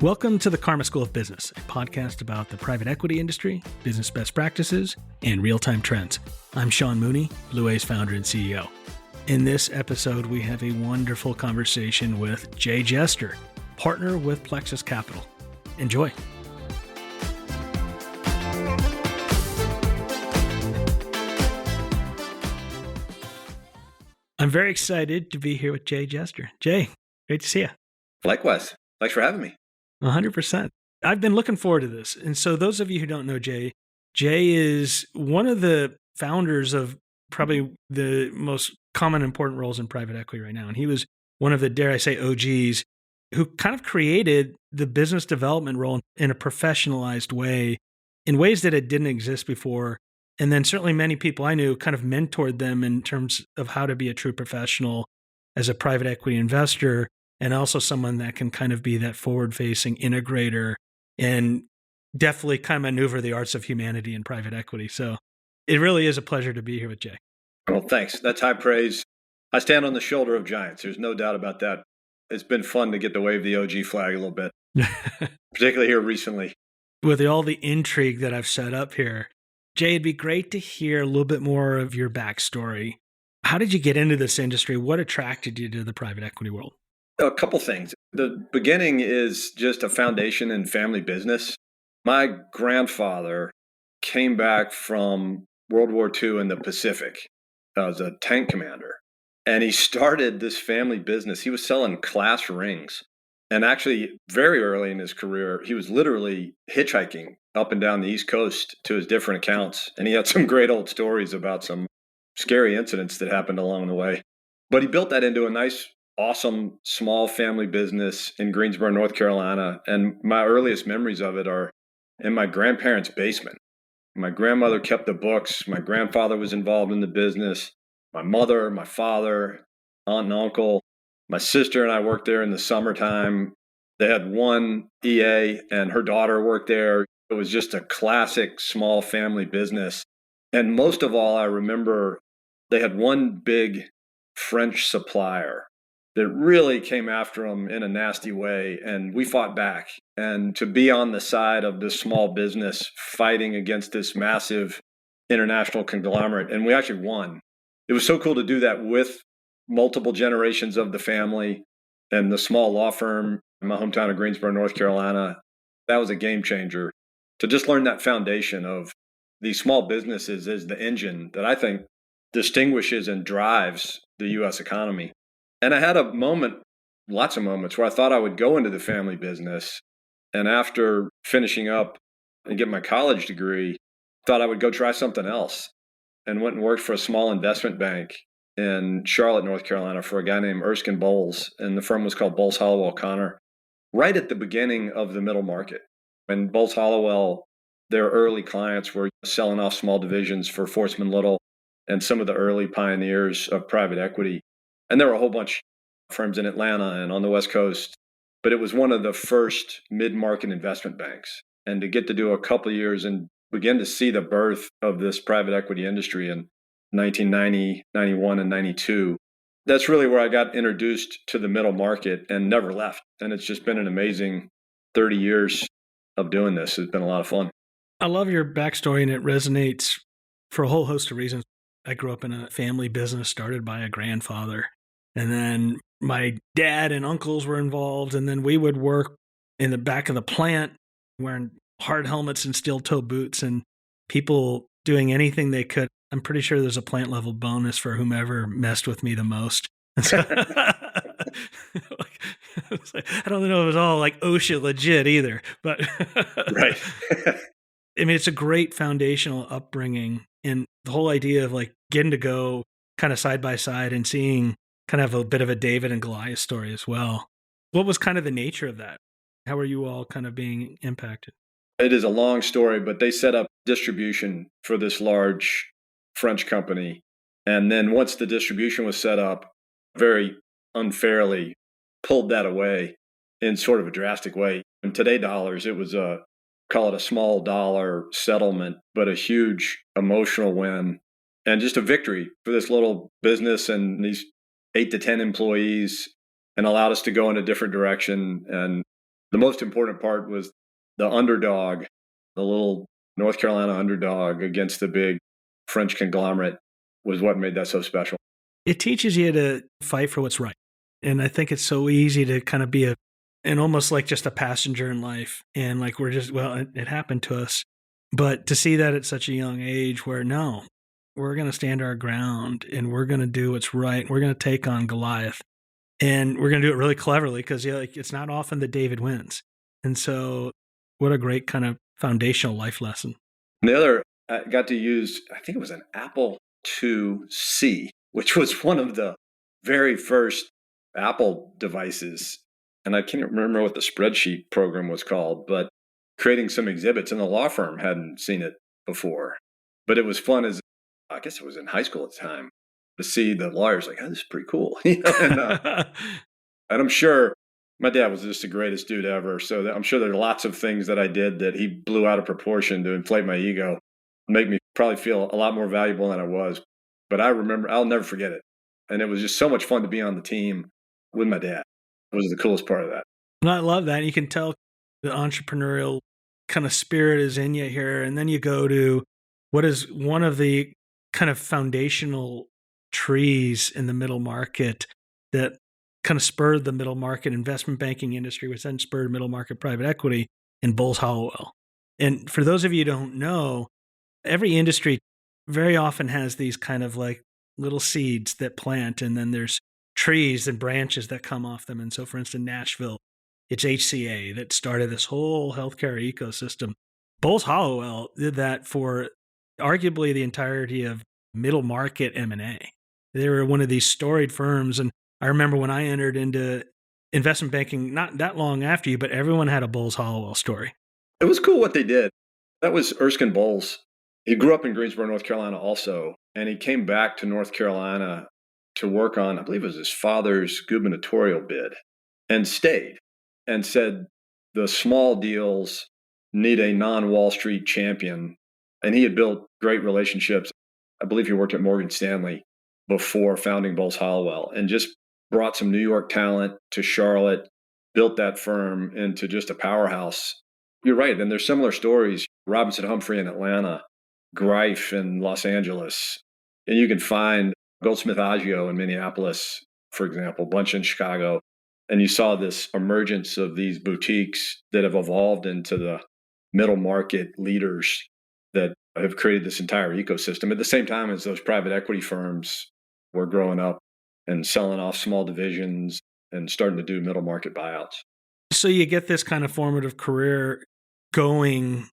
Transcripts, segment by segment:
Welcome to the Karma School of Business, a podcast about the private equity industry, business best practices, and real-time trends. I'm Sean Mooney, BluWave's founder and CEO. In this episode, we have a wonderful conversation with Jay Jester, partner with Plexus Capital. Enjoy. I'm very excited to be here with Jay Jester. Jay, great to see you. Likewise. Thanks for having me. 100%. I've been looking forward to this. And so those of you who don't know Jay is one of the founders of probably the most common important roles in private equity right now. And he was one of the, dare I say, OGs who kind of created the business development role in a professionalized way, in ways that it didn't exist before. And then certainly many people I knew kind of mentored them in terms of how to be a true professional as a private equity investor, and also someone that can kind of be that forward-facing integrator and definitely kind of maneuver the arts of humanity in private equity. So it really is a pleasure to be here with Jay. Well, thanks. That's high praise. I stand on the shoulder of giants. There's no doubt about that. It's been fun to get to wave the OG flag a little bit, particularly here recently. With all the intrigue that I've set up here, Jay, it'd be great to hear a little bit more of your backstory. How did you get into this industry? What attracted you to the private equity world? A couple things. The beginning is just a foundation in family business. My grandfather came back from World War II in the Pacific as a tank commander. And he started this family business. He was selling class rings. And actually, very early in his career, he was literally hitchhiking up and down the East Coast to his different accounts. And he had some great old stories about some scary incidents that happened along the way. But he built that into a nice, awesome, small family business in Greensboro, North Carolina. And my earliest memories of it are in my grandparents' basement. My grandmother kept the books. My grandfather was involved in the business. My mother, my father, aunt and uncle. My sister and I worked there in the summertime. They had one EA and her daughter worked there. It was just a classic small family business. And most of all, I remember they had one big French supplier that really came after them in a nasty way. And we fought back. And to be on the side of this small business fighting against this massive international conglomerate, and we actually won. It was so cool to do that with multiple generations of the family and the small law firm in my hometown of Greensboro, North Carolina. That was a game changer. To just learn that foundation of these small businesses is the engine that I think distinguishes and drives the U.S. economy. And I had a moment, lots of moments, where I thought I would go into the family business. And after finishing up and getting my college degree, thought I would go try something else, and went and worked for a small investment bank in Charlotte, North Carolina, for a guy named Erskine Bowles. And the firm was called Bowles Hollowell Connor, right at the beginning of the middle market. And Bowles Hollowell, their early clients were selling off small divisions for Forsman Little and some of the early pioneers of private equity. And there were a whole bunch of firms in Atlanta and on the West Coast. But it was one of the first mid-market investment banks. And to get to do a couple of years and begin to see the birth of this private equity industry in 1990, 91, and 92, that's really where I got introduced to the middle market and never left. And it's just been an amazing 30 years of doing this. It's been a lot of fun. I love your backstory, and it resonates for a whole host of reasons. I grew up in a family business started by a grandfather, and then my dad and uncles were involved, and then we would work in the back of the plant wearing hard helmets and steel toe boots, and people doing anything they could. I'm pretty sure there's a plant level bonus for whomever messed with me the most. I don't know if it was all like OSHA legit either, but Right. I mean, it's a great foundational upbringing, and the whole idea of like getting to go kind of side by side and seeing kind of a bit of a David and Goliath story as well. What was kind of the nature of that? How are you all kind of being impacted? It is a long story, but they set up distribution for this large French company. And then once the distribution was set up, very unfairly pulled that away in sort of a drastic way. In today dollars, it was call it a small dollar settlement, but a huge emotional win and just a victory for this little business and these 8 to 10 employees, and allowed us to go in a different direction and The most important part was the underdog, the little North Carolina underdog against the big French conglomerate was what made that so special. It teaches you to fight for what's right. And I think it's so easy to kind of be and almost like just a passenger in life. And like, we're just, well, it happened to us. But to see that at such a young age where no, we're going to stand our ground and we're going to do what's right. We're going to take on Goliath and we're going to do it really cleverly because like, it's not often that David wins. And so what a great kind of foundational life lesson. And the other, I got to use, I think it was an Apple IIc, which was one of the very first Apple devices. And I can't remember what the spreadsheet program was called, but creating some exhibits, and the law firm hadn't seen it before. But it was fun I guess it was in high school at the time, to see the lawyers like, oh, this is pretty cool. And I'm sure my dad was just the greatest dude ever. So I'm sure there are lots of things that I did that he blew out of proportion to inflate my ego, make me probably feel a lot more valuable than I was. But I remember, I'll never forget it. And it was just so much fun to be on the team with my dad. It was the coolest part of that. And I love that. You can tell the entrepreneurial kind of spirit is in you here. And then you go to what is one of the kind of foundational trees in the middle market that kind of spurred the middle market investment banking industry, which then spurred middle market private equity in Bowles Hollowell. And for those of you who don't know, every industry very often has these kind of like little seeds that plant, and then there's trees and branches that come off them. And so, for instance, Nashville, it's HCA that started this whole healthcare ecosystem. Bowles Hollowell did that for arguably the entirety of middle market M&A. They were one of these storied firms. And I remember when I entered into investment banking, not that long after you, but everyone had a Bowles Hollowell story. It was cool what they did. That was Erskine Bowles. He grew up in Greensboro, North Carolina also, and he came back to North Carolina to work on, I believe it was his father's gubernatorial bid, and stayed and said the small deals need a non-Wall Street champion. And he had built great relationships. I believe he worked at Morgan Stanley before founding Bowles Hollowell, and just brought some New York talent to Charlotte, built that firm into just a powerhouse. You're right. And there's similar stories. Robinson Humphrey in Atlanta, Greif in Los Angeles. And you can find Goldsmith Agio in Minneapolis, for example, Bunch in Chicago. And you saw this emergence of these boutiques that have evolved into the middle market leaders that have created this entire ecosystem at the same time as those private equity firms were growing up and selling off small divisions and starting to do middle market buyouts. So you get this kind of formative career going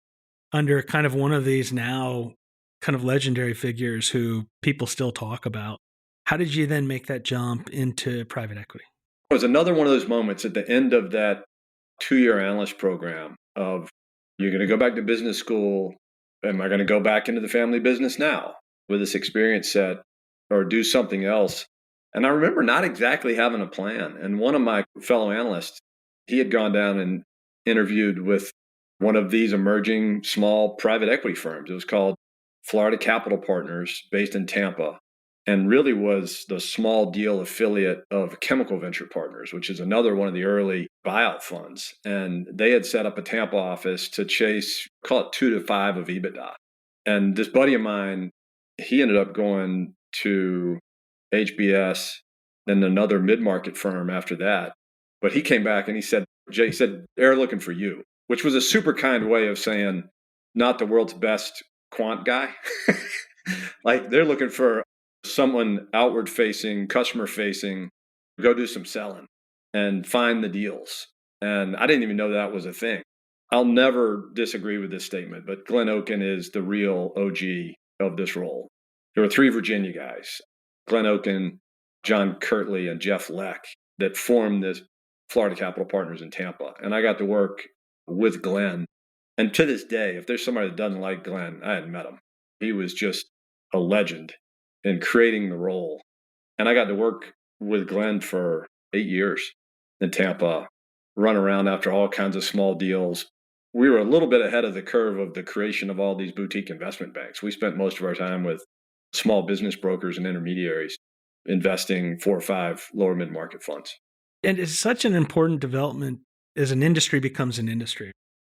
under kind of one of these now kind of legendary figures who people still talk about. How did you then make that jump into private equity? It was another one of those moments at the end of that 2-year analyst program of, you're going to go back to business school. Am I going to go back into the family business now with this experience set, or do something else? And I remember not exactly having a plan. And one of my fellow analysts, he had gone down and interviewed with one of these emerging small private equity firms. It was called Florida Capital Partners, based in Tampa, and really was the small deal affiliate of Chemical Venture Partners, which is another one of the early buyout funds. And they had set up a Tampa office to chase, call it 2 to 5 of EBITDA. And this buddy of mine, he ended up going to HBS, then another mid-market firm after that. But he came back and he said, Jay said, they're looking for you, which was a super kind way of saying, not the world's best quant guy. Like, they're looking for someone outward facing, customer facing, go do some selling and find the deals. And I didn't even know that was a thing. I'll never disagree with this statement, but Glenn Oaken is the real OG of this role. There were 3 Virginia guys, Glenn Oaken, John Kirtley, and Jeff Leck, that formed this Florida Capital Partners in Tampa. And I got to work with Glenn. And to this day, if there's somebody that doesn't like Glenn, I hadn't met him. He was just a legend in creating the role. And I got to work with Glenn for 8 years in Tampa, run around after all kinds of small deals. We were a little bit ahead of the curve of the creation of all these boutique investment banks. We spent most of our time with small business brokers and intermediaries investing 4 or 5 lower mid-market funds. And it's such an important development as an industry becomes an industry.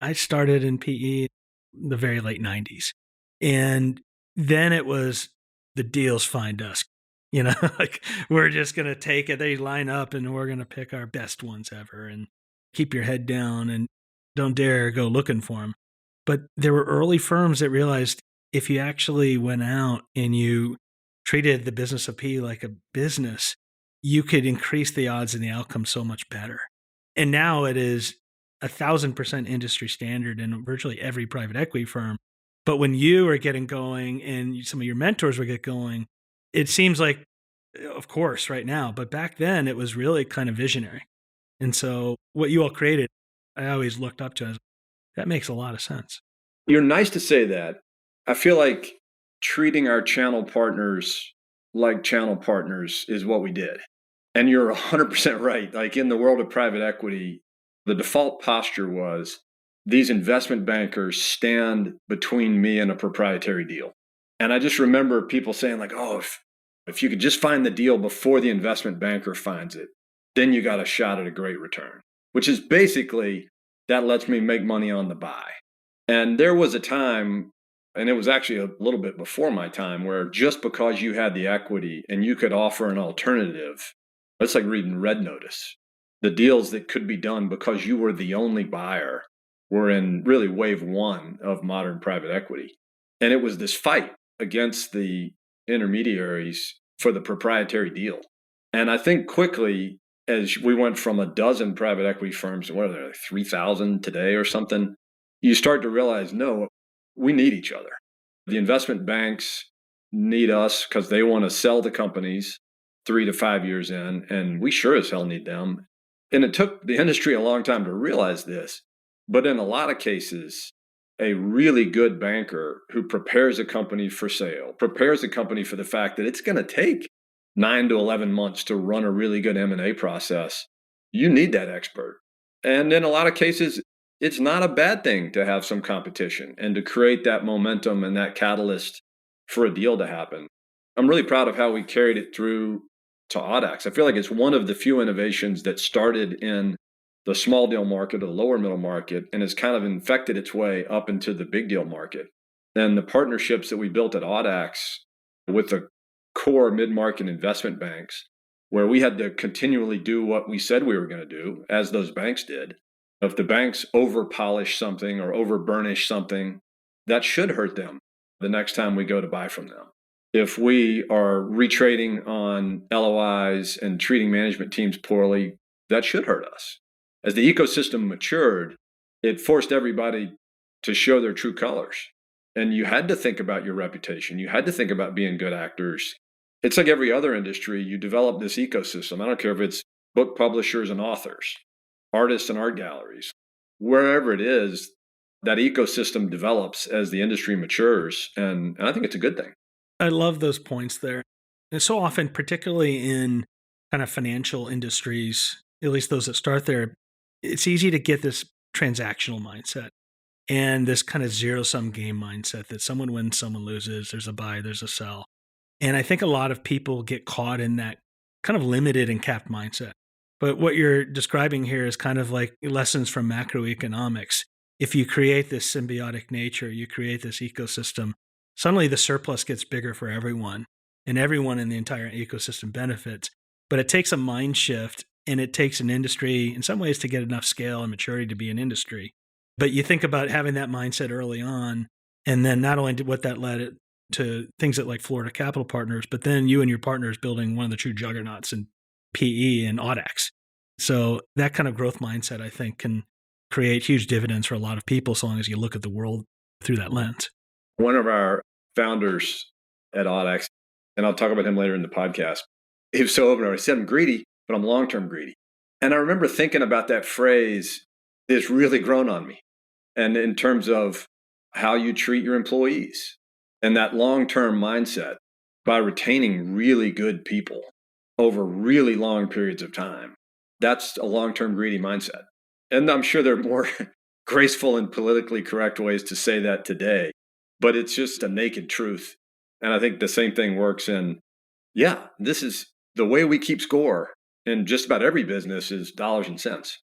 I started in PE in the very late 90s. And then it was the deals find us. Like we're just going to take it. They line up and we're going to pick our best ones ever and keep your head down and don't dare go looking for them. But there were early firms that realized if you actually went out and you treated the business of PE like a business, you could increase the odds and the outcome so much better. And now it is 1,000% industry standard in virtually every private equity firm. But when you are getting going and some of your mentors will get going, it seems like, of course, right now, but back then it was really kind of visionary. And so what you all created, I always looked up to as that makes a lot of sense. You're nice to say that. I feel like treating our channel partners like channel partners is what we did. And you're 100% right. Like in the world of private equity, the default posture was these investment bankers stand between me and a proprietary deal. And I just remember people saying like, oh, if you could just find the deal before the investment banker finds it, then you got a shot at a great return, which is basically that lets me make money on the buy. And there was a time, and it was actually a little bit before my time, where just because you had the equity and you could offer an alternative, it's like reading Red Notice. The deals that could be done because you were the only buyer were in really wave one of modern private equity. And it was this fight against the intermediaries for the proprietary deal. And I think quickly, as we went from a dozen private equity firms to what are there, like 3,000 today or something, you start to realize, no, we need each other. The investment banks need us because they want to sell the companies 3 to 5 years in, and we sure as hell need them. And it took the industry a long time to realize this. But in a lot of cases, a really good banker who prepares a company for sale, prepares a company for the fact that it's going to take 9 to 11 months to run a really good M&A process. You need that expert. And in a lot of cases, it's not a bad thing to have some competition and to create that momentum and that catalyst for a deal to happen. I'm really proud of how we carried it through to Audax. I feel like it's one of the few innovations that started in the small deal market or the lower middle market and has kind of infected its way up into the big deal market. And the partnerships that we built at Audax with the core mid-market investment banks, where we had to continually do what we said we were going to do, as those banks did. If the banks over-polish something or over-burnish something, that should hurt them the next time we go to buy from them. If we are retrading on LOIs and treating management teams poorly, that should hurt us. As the ecosystem matured, it forced everybody to show their true colors. And you had to think about your reputation. You had to think about being good actors. It's like every other industry, you develop this ecosystem. I don't care if it's book publishers and authors, artists and art galleries, wherever it is, that ecosystem develops as the industry matures. And I think it's a good thing. I love those points there. And so often, particularly in kind of financial industries, at least those that start there, it's easy to get this transactional mindset and this kind of zero-sum game mindset that someone wins, someone loses, there's a buy, there's a sell. And I think a lot of people get caught in that kind of limited and capped mindset. But what you're describing here is kind of like lessons from macroeconomics. If you create this symbiotic nature, you create this ecosystem, suddenly the surplus gets bigger for everyone, and everyone in the entire ecosystem benefits. But it takes a mind shift, and it takes an industry, in some ways, to get enough scale and maturity to be an industry. But you think about having that mindset early on, and then not only what that led to things like Florida Capital Partners, but then you and your partners building one of the true juggernauts in PE and Audax. So that kind of growth mindset, I think, can create huge dividends for a lot of people so long as you look at the world through that lens. One of our founders at Audax, and I'll talk about him later in the podcast, he was so open. I said, I'm greedy, but I'm long-term greedy. And I remember thinking about that phrase, it's really grown on me. And in terms of how you treat your employees and that long-term mindset by retaining really good people over really long periods of time, that's a long-term greedy mindset. And I'm sure there are more graceful and politically correct ways to say that today, but it's just a naked truth. And I think the same thing works in, this is the way we keep score in just about every business is dollars and cents.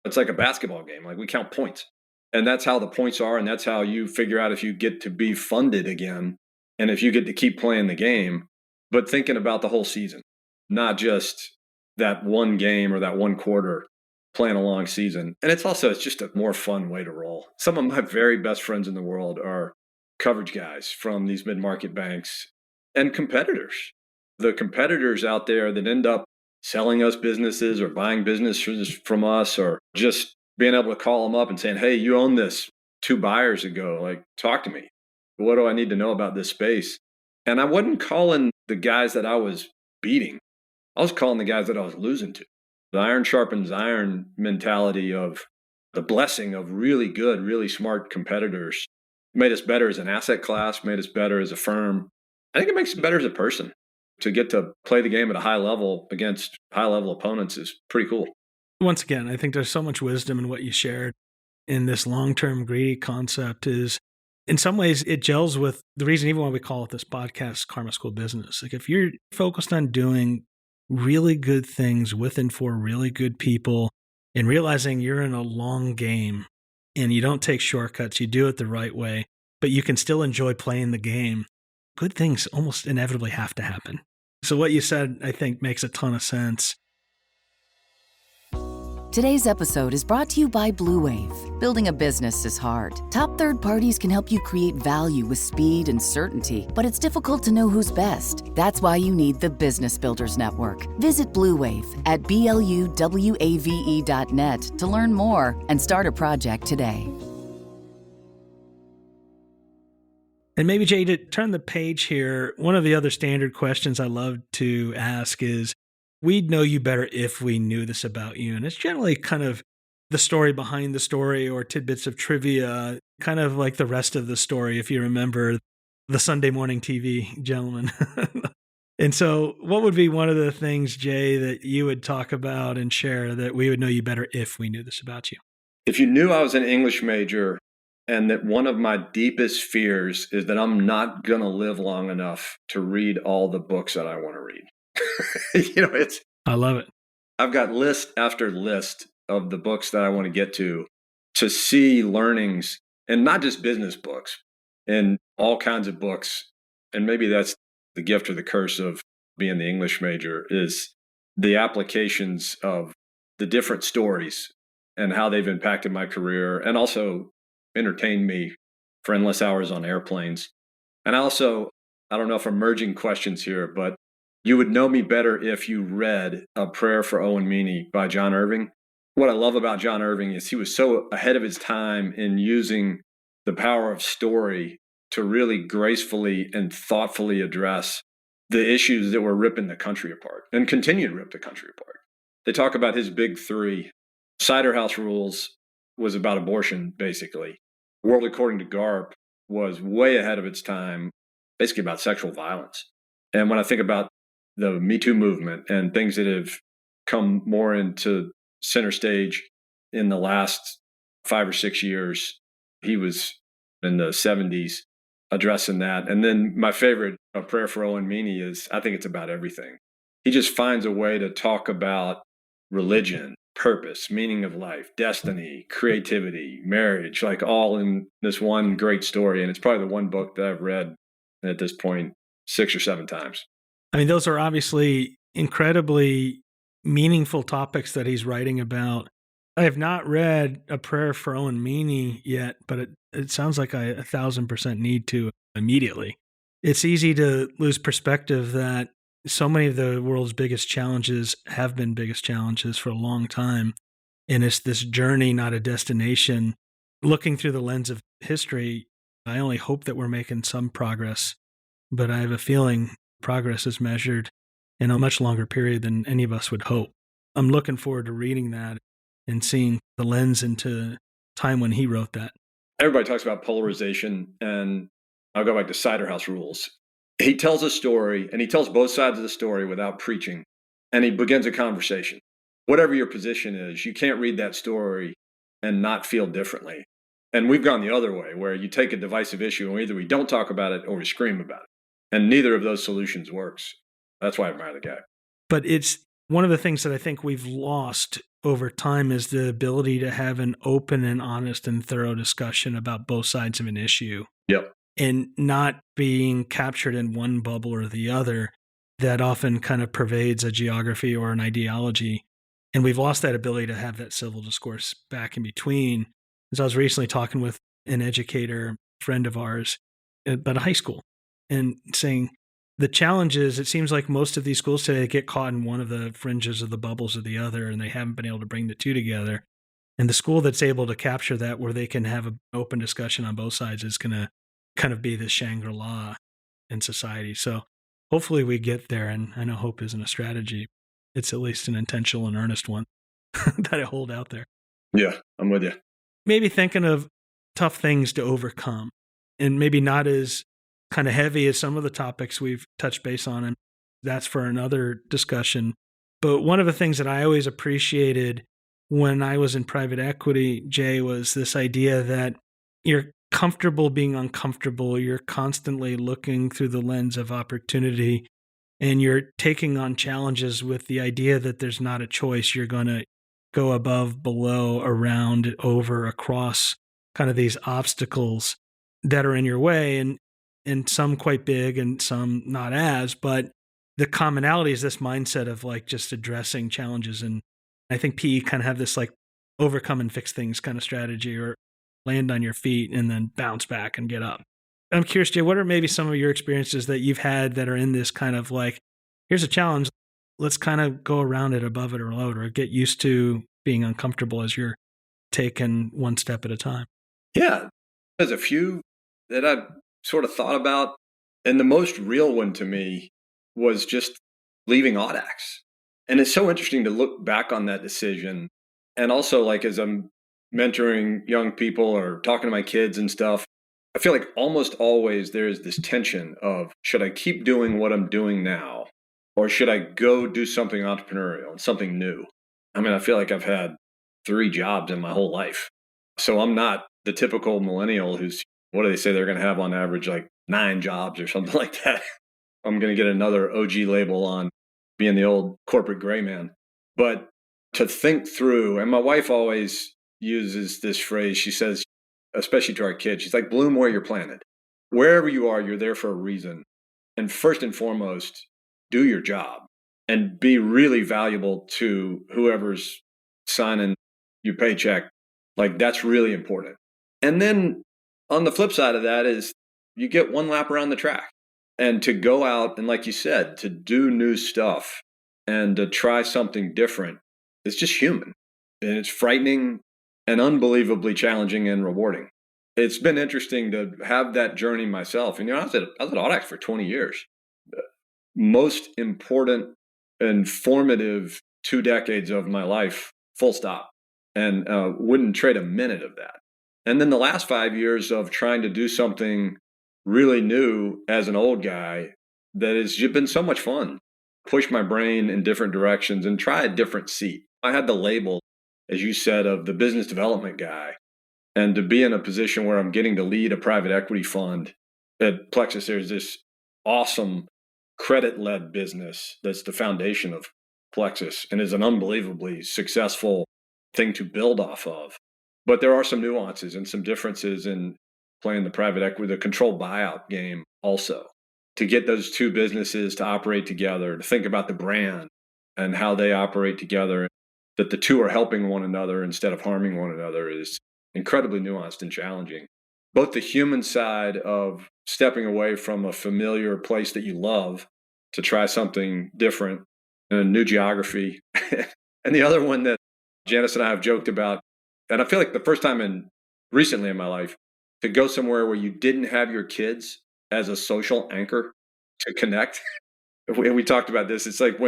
It's like a basketball game. Like we count points. And that's how the points are. And that's how you figure out if you get to be funded again and if you get to keep playing the game, but thinking about the whole season, not just that one game or that one quarter, playing a long season. And it's just a more fun way to roll. Some of my very best friends in the world are coverage guys from these mid-market banks and competitors. The competitors out there that end up selling us businesses or buying businesses from us, or just being able to call them up and saying, hey, you own this 2 buyers ago, like talk to me. What do I need to know about this space? And I wasn't calling the guys that I was beating. I was calling the guys that I was losing to. The iron sharpens iron mentality of the blessing of really good, really smart competitors made us better as an asset class, made us better as a firm. I think it makes us better as a person. To get to play the game at a high level against high level opponents is pretty cool. Once again, I think there's so much wisdom in what you shared. In this long-term greedy concept is, in some ways, it gels with the reason even why we call it this podcast, Karma School Business. Like if you're focused on doing really good things with and for really good people and realizing you're in a long game and you don't take shortcuts, you do it the right way, but you can still enjoy playing the game, good things almost inevitably have to happen. So what you said, I think, makes a ton of sense. Today's episode is brought to you by BluWave. Building a business is hard. Top third parties can help you create value with speed and certainty, but it's difficult to know who's best. That's why you need the Business Builders Network. Visit BluWave at BLUWAVE.net to learn more and start a project today. And maybe, Jay, to turn the page here, one of the other standard questions I love to ask is, we'd know you better if we knew this about you. And it's generally kind of the story behind the story or tidbits of trivia, kind of like the rest of the story, if you remember the Sunday morning TV gentleman. And so what would be one of the things, Jay, that you would talk about and share that we would know you better if we knew this about you? If you knew I was an English major and that one of my deepest fears is that I'm not going to live long enough to read all the books that I want to read. I love it. I've got list after list of the books that I want to get to see learnings, and not just business books, and all kinds of books. And maybe that's the gift or the curse of being the English major, is the applications of the different stories and how they've impacted my career and also entertained me for endless hours on airplanes. And I don't know if I'm merging questions here, but you would know me better if you read A Prayer for Owen Meany by John Irving. What I love about John Irving is he was so ahead of his time in using the power of story to really gracefully and thoughtfully address the issues that were ripping the country apart and continue to rip the country apart. They talk about his big 3. Cider House Rules was about abortion, basically. World According to Garp was way ahead of its time, basically about sexual violence. And when I think about the Me Too movement and things that have come more into center stage in the last 5 or 6 years, he was in the 70s addressing that. And then my favorite, A Prayer for Owen Meany, is I think it's about everything. He just finds a way to talk about religion, purpose, meaning of life, destiny, creativity, marriage, like all in this one great story. And it's probably the one book that I've read at this point 6 or 7 times. I mean, those are obviously incredibly meaningful topics that he's writing about. I have not read A Prayer for Owen Meany yet, but it sounds like I 1,000% need to immediately. It's easy to lose perspective that so many of the world's biggest challenges have been biggest challenges for a long time. And it's this journey, not a destination. Looking through the lens of history, I only hope that we're making some progress, but I have a feeling progress is measured in a much longer period than any of us would hope. I'm looking forward to reading that and seeing the lens into time when he wrote that. Everybody talks about polarization, and I'll go back to Cider House Rules. He tells a story, and he tells both sides of the story without preaching, and he begins a conversation. Whatever your position is, you can't read that story and not feel differently. And we've gone the other way, where you take a divisive issue, and either we don't talk about it or we scream about it. And neither of those solutions works. That's why I admire the guy. But it's one of the things that I think we've lost over time is the ability to have an open and honest and thorough discussion about both sides of an issue. Yep. And not being captured in one bubble or the other that often kind of pervades a geography or an ideology. And we've lost that ability to have that civil discourse back in between. As I was recently talking with an educator, friend of ours, about a high school, and saying the challenge is it seems like most of these schools today get caught in one of the fringes of the bubbles of the other, and they haven't been able to bring the two together. And the school that's able to capture that, where they can have an open discussion on both sides, is going to kind of be this Shangri-La in society. So hopefully we get there. And I know hope isn't a strategy. It's at least an intentional and earnest one that I hold out there. Yeah, I'm with you. Maybe thinking of tough things to overcome, and maybe not as kind of heavy as some of the topics we've touched base on. And that's for another discussion. But one of the things that I always appreciated when I was in private equity, Jay, was this idea that you're comfortable being uncomfortable. You're constantly looking through the lens of opportunity, and you're taking on challenges with the idea that there's not a choice. You're going to go above, below, around, over, across kind of these obstacles that are in your way, and some quite big and some not as, but the commonality is this mindset of like just addressing challenges. And I think PE kind of have this like overcome and fix things kind of strategy, or land on your feet and then bounce back and get up. I'm curious, Jay, what are maybe some of your experiences that you've had that are in this kind of like, here's a challenge, let's kind of go around it, above it, or below it, or get used to being uncomfortable as you're taking one step at a time? Yeah, there's a few that I've sort of thought about. And the most real one to me was just leaving Audax. And it's so interesting to look back on that decision. And also, like, as I'm mentoring young people or talking to my kids and stuff, I feel like almost always there's this tension of, should I keep doing what I'm doing now, or should I go do something entrepreneurial and something new? I mean, I feel like I've had 3 jobs in my whole life. So I'm not the typical millennial who's, what do they say, they're going to have on average like 9 jobs or something like that. I'm going to get another OG label on being the old corporate gray man. But to think through, and my wife always uses this phrase, she says, especially to our kids, she's like, bloom where you're planted. Wherever you are, you're there for a reason. And first and foremost, do your job and be really valuable to whoever's signing your paycheck. Like, that's really important. And then on the flip side of that is you get one lap around the track, and to go out and, like you said, to do new stuff and to try something different. It's just human, and it's frightening and unbelievably challenging and rewarding. It's been interesting to have that journey myself. And, I was at Audax for 20 years. The most important and formative 2 decades of my life, full stop, and wouldn't trade a minute of that. And then the last 5 years of trying to do something really new as an old guy that has been so much fun. Push my brain in different directions and try a different seat. I had the label, as you said, of the business development guy. And to be in a position where I'm getting to lead a private equity fund at Plexus, there's this awesome credit-led business that's the foundation of Plexus and is an unbelievably successful thing to build off of. But there are some nuances and some differences in playing the private equity, the controlled buyout game also. To get those two businesses to operate together, to think about the brand and how they operate together, that the two are helping one another instead of harming one another, is incredibly nuanced and challenging. Both the human side of stepping away from a familiar place that you love to try something different in a new geography. And the other one that Janice and I have joked about, and I feel like the first time recently in my life, to go somewhere where you didn't have your kids as a social anchor to connect. We talked about this. It's like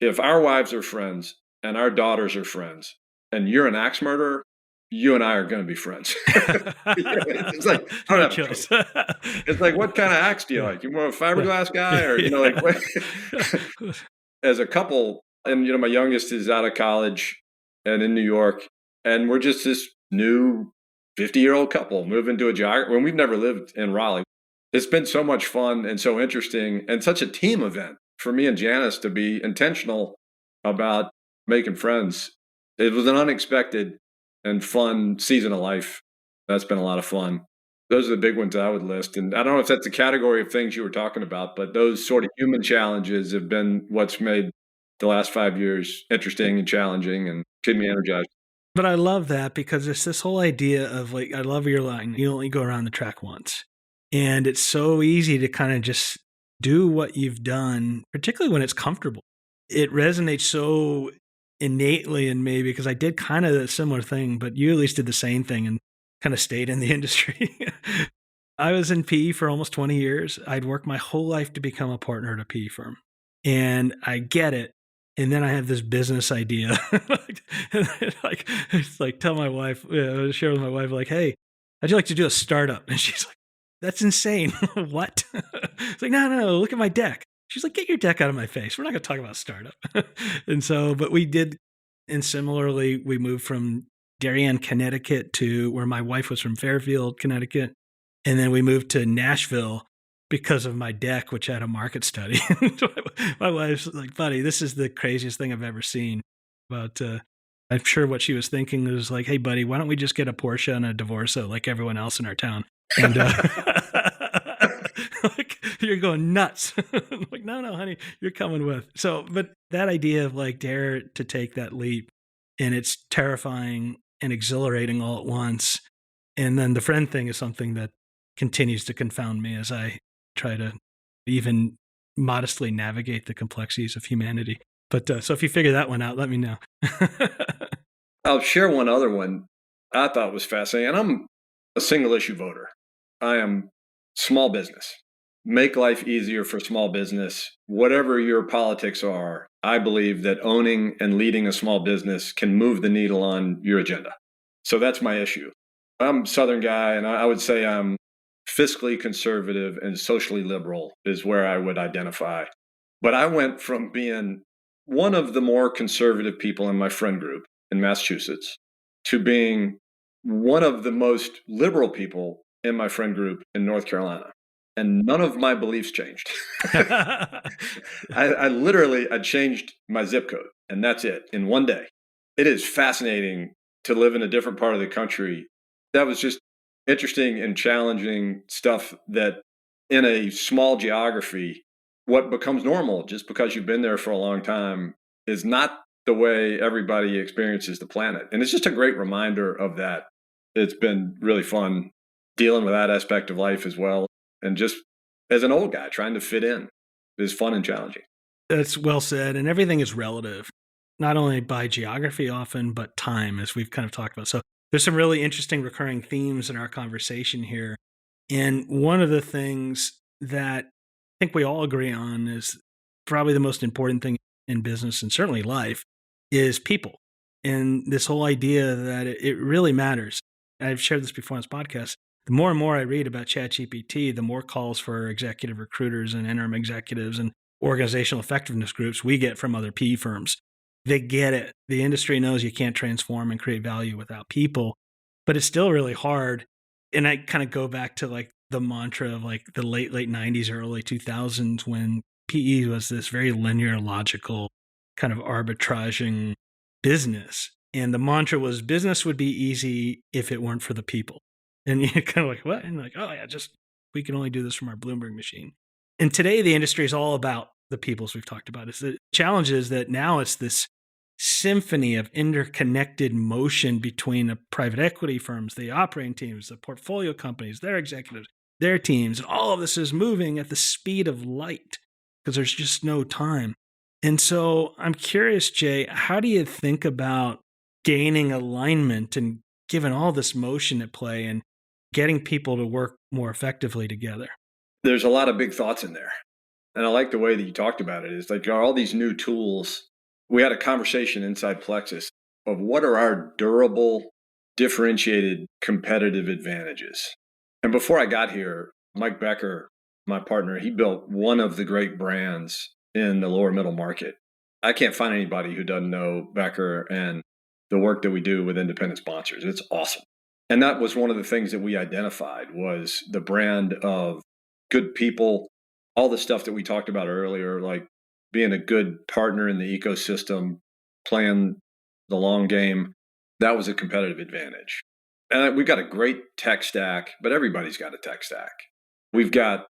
if our wives are friends and our daughters are friends and you're an axe murderer, you and I are going to be friends. It's like, I don't have a choice. It's like, what kind of axe do you like? You more of a fiberglass guy, or, like what? As a couple, and, my youngest is out of college and in New York, and we're just this new 50-year-old couple moving to a geography when we've never lived in Raleigh. It's been so much fun and so interesting and such a team event for me and Janice to be intentional about making friends It was an unexpected and fun season of life. That's been a lot of fun. Those are the big ones I would list. And I don't know if that's the category of things you were talking about, but those sort of human challenges have been what's made the last 5 years interesting and challenging and keep me energized. But I love that because it's this whole idea of like, I love your line, you only go around the track once. And it's so easy to kind of just do what you've done, particularly when it's comfortable. It resonates so innately in me because I did kind of a similar thing, but you at least did the same thing and kind of stayed in the industry. I was in PE for almost 20 years. I'd worked my whole life to become a partner at a PE firm. And I get it. And then I have this business idea. It's like tell my wife, share with my wife, like, hey, how'd you like to do a startup? And she's like, that's insane. What? It's like, no, look at my deck. She's like, get your deck out of my face. We're not going to talk about startup. And so, but we did. And similarly, we moved from Darien, Connecticut to where my wife was from Fairfield, Connecticut. And then we moved to Nashville because of my deck, which had a market study. My wife's like, buddy, this is the craziest thing I've ever seen. But I'm sure what she was thinking was like, hey, buddy, why don't we just get a Porsche and a Divorsa like everyone else in our town? And like, you're going nuts. I'm like, no, honey, you're coming with. So, but that idea of like dare to take that leap, and it's terrifying and exhilarating all at once. And then the friend thing is something that continues to confound me as I try to even modestly navigate the complexities of humanity. But so if you figure that one out, let me know. I'll share one other one I thought was fascinating. And I'm a single issue voter. I am small business. Make life easier for small business. Whatever your politics are, I believe that owning and leading a small business can move the needle on your agenda. So that's my issue. I'm a Southern guy, and I would say I'm fiscally conservative and socially liberal is where I would identify. But I went from being one of the more conservative people in my friend group in Massachusetts to being one of the most liberal people in my friend group in North Carolina. And none of my beliefs changed. I changed my zip code, and that's it in one day. It is fascinating to live in a different part of the country. That was just interesting and challenging stuff that in a small geography, what becomes normal just because you've been there for a long time is not the way everybody experiences the planet. And it's just a great reminder of that. It's been really fun dealing with that aspect of life as well. And just as an old guy, trying to fit in is fun and challenging. That's well said. And everything is relative, not only by geography often, but time, as we've kind of talked about. So there's some really interesting recurring themes in our conversation here. And one of the things that I think we all agree on is probably the most important thing in business and certainly life is people. And this whole idea that it really matters. I've shared this before on this podcast. The more and more I read about ChatGPT, the more calls for executive recruiters and interim executives and organizational effectiveness groups we get from other PE firms. They get it. The industry knows you can't transform and create value without people, but it's still really hard. And I kind of go back to like the mantra of like the late 90s, early 2000s when PE was this very linear, logical kind of arbitraging business. And the mantra was business would be easy if it weren't for the people. And you're kind of like, what? And like, oh yeah, we can only do this from our Bloomberg machine. And today the industry is all about the people, as we've talked about. It's the challenge is that now it's this symphony of interconnected motion between the private equity firms, the operating teams, the portfolio companies, their executives, their teams, and all of this is moving at the speed of light because there's just no time. And so I'm curious, Jay, how do you think about gaining alignment and given all this motion at play and getting people to work more effectively together? There's a lot of big thoughts in there. And I like the way that you talked about it. It's like all these new tools. We had a conversation inside Plexus of what are our durable, differentiated competitive advantages. And before I got here, Mike Becker, my partner, he built one of the great brands in the lower middle market. I can't find anybody who doesn't know Becker and the work that we do with independent sponsors. It's awesome. And that was one of the things that we identified was the brand of good people, all the stuff that we talked about earlier, like being a good partner in the ecosystem, playing the long game. That was a competitive advantage. And we've got a great tech stack, but everybody's got a tech stack. We've got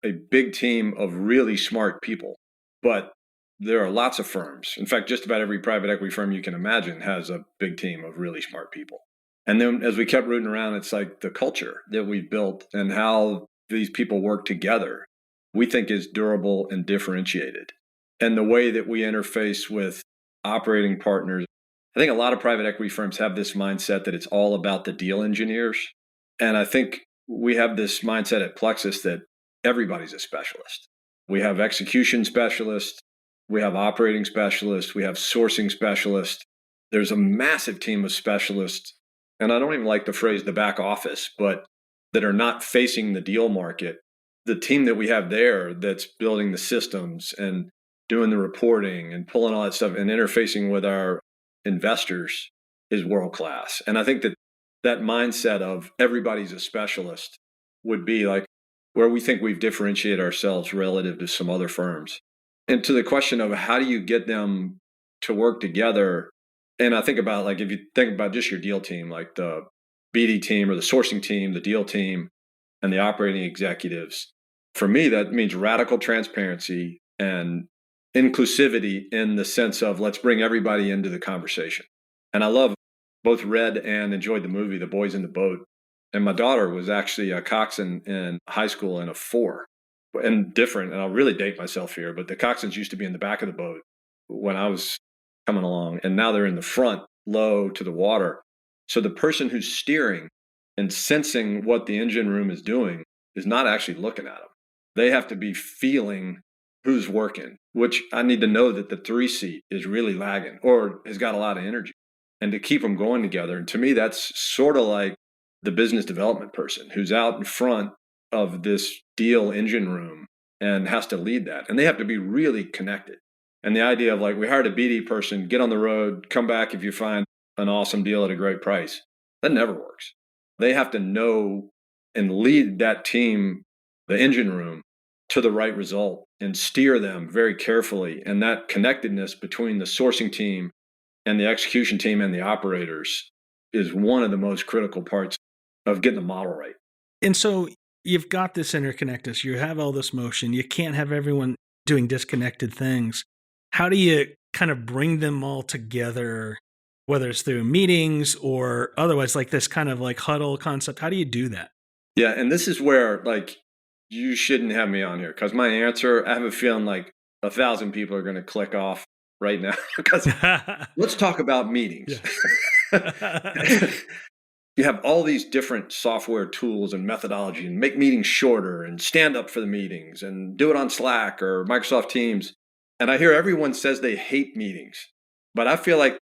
a big team of really smart people, but there are lots of firms. In fact, just about every private equity firm you can imagine has a big team of really smart people. And then as we kept rooting around, it's like the culture that we've built and how these people work together, we think is durable and differentiated. And the way that we interface with operating partners, I think a lot of private equity firms have this mindset that it's all about the deal engineers. And I think we have this mindset at Plexus that everybody's a specialist. We have execution specialists, we have operating specialists, we have sourcing specialists. There's a massive team of specialists, and I don't even like the phrase the back office, but that are not facing the deal market. The team that we have there that's building the systems and doing the reporting and pulling all that stuff and interfacing with our investors is world class. And I think that mindset of everybody's a specialist would be like where we think we've differentiated ourselves relative to some other firms. And to the question of how do you get them to work together? And I think about like, if you think about just your deal team, like the BD team or the sourcing team, the deal team, and the operating executives, for me, that means radical transparency and inclusivity in the sense of let's bring everybody into the conversation. And I love both read and enjoyed the movie, The Boys in the Boat. And my daughter was actually a coxswain in high school in a 4. And different, and I'll really date myself here, but the coxswains used to be in the back of the boat when I was coming along, and now they're in the front, low to the water. So the person who's steering and sensing what the engine room is doing is not actually looking at them. They have to be feeling who's working, which I need to know that the 3 seat is really lagging or has got a lot of energy, and to keep them going together. And to me, that's sort of like the business development person who's out in front of this deal engine room and has to lead that. And they have to be really connected. And the idea of like, we hired a BD person, get on the road, come back if you find an awesome deal at a great price. That never works. They have to know and lead that team, the engine room, to the right result and steer them very carefully. And that connectedness between the sourcing team and the execution team and the operators is one of the most critical parts of getting the model right. And so you've got this interconnectedness, you have all this motion, you can't have everyone doing disconnected things. How do you kind of bring them all together, whether it's through meetings or otherwise, like this kind of like huddle concept? How do you do that? Yeah, and this is where like you shouldn't have me on here because my answer, I have a feeling like 1,000 people are going to click off right now because let's talk about meetings. Yeah. You have all these different software tools and methodology and make meetings shorter and stand up for the meetings and do it on Slack or Microsoft Teams. And I hear everyone says they hate meetings, but I feel like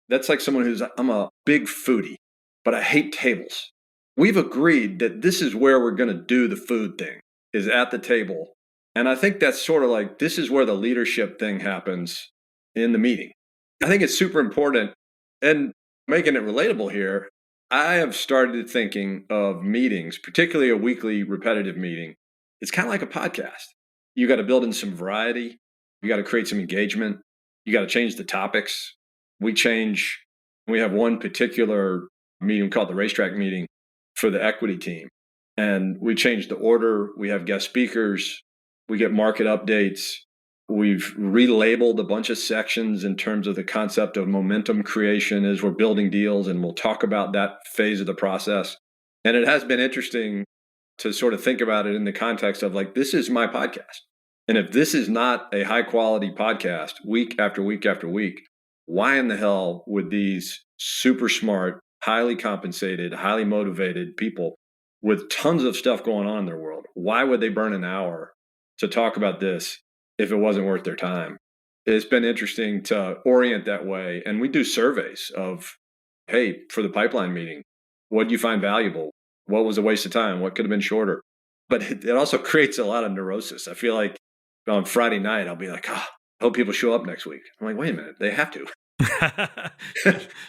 that's like someone I'm a big foodie, but I hate tables. We've agreed that this is where we're going to do the food thing, is at the table. And I think that's sort of like, this is where the leadership thing happens in the meeting. I think it's super important. And making it relatable here, I have started thinking of meetings, particularly a weekly repetitive meeting. It's kind of like a podcast. You got to build in some variety. You got to create some engagement. You got to change the topics. We have one particular meeting called the racetrack meeting for the equity team. And we changed the order. We have guest speakers. We get market updates. We've relabeled a bunch of sections in terms of the concept of momentum creation as we're building deals, and we'll talk about that phase of the process. And it has been interesting to sort of think about it in the context of like, this is my podcast. And if this is not a high quality podcast week after week after week, why in the hell would these super smart, highly compensated, highly motivated people with tons of stuff going on in their world, why would they burn an hour to talk about this if it wasn't worth their time? It's been interesting to orient that way. And we do surveys of, hey, for the pipeline meeting, what do you find valuable? What was a waste of time? What could have been shorter? But it also creates a lot of neurosis. I feel like on Friday night, I'll be like, I hope people show up next week. I'm like, wait a minute, they have to.